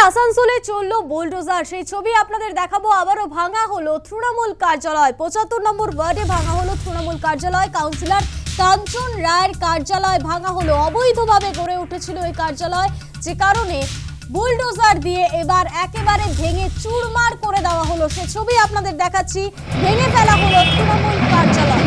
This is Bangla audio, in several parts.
আসানসোলে চললো বুলডোজার, সেই ছবি আপনাদের দেখাবো। আবারও ভাঙা হলো তৃণমূল কার্যালয়। 75 নম্বর ওয়ার্ডে ভাঙা হলো তৃণমূল কার্যালয়। কাউন্সিলর কাঞ্চন রায়ের কার্যালয় ভাঙা হলো। অবৈধভাবে গড়ে উঠেছিল এই কার্যালয়, যে কারণে বুলডোজার দিয়ে এবার একেবারে ভেঙে চুরমার করে দেওয়া হলো। সে ছবি আপনাদের দেখাচ্ছি। ভেঙে ফেলা হলো তৃণমূল কার্যালয়।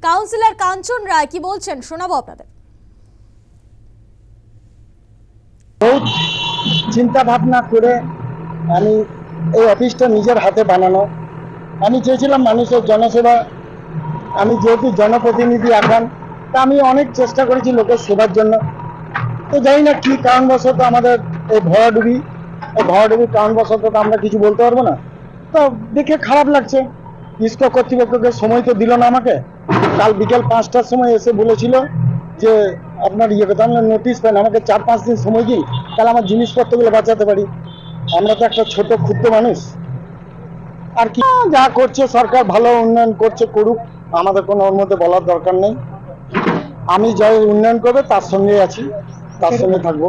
কাউন্সিলর কাঞ্চন রায় কি বলছেন শোনাবো আপনাদের। বহুত চিন্তা ভাবনা করে আমি এই অফিসটা নিজের হাতে বানানো। আমি চেয়েছিলাম মানুষের জনসেবা। আমি যেহেতু জনপ্রতিনিধি এখন, তা আমি অনেক চেষ্টা করেছি লোকের সেবার জন্য। তো জানি না কি কারণবশত আমাদের এই ভরাডুবি কারণবশত তো আমরা কিছু বলতে পারবো না। তো দেখে খারাপ লাগছে। ইস্কো কর্তৃপক্ষকে সময় তো দিল না আমাকে। কাল বিকেল 5টার সময় এসে বলেছিল যে আপনার করতে, আমরা নোটিশ পেন, আমাকে 4-5 দিন সময় দিন, তাহলে আমার জিনিসপত্রগুলো বাঁচাতে পারি। আমরা তো একটা ছোট ক্ষুদ্র মানুষ। আর কি যা করছে সরকার, ভালো উন্নয়ন করছে, করুক, আমাদের কোনো ওর মধ্যে বলার দরকার নেই। আমি যাই উন্নয়ন করবে তার সঙ্গেই আছি, তার সঙ্গে থাকবো।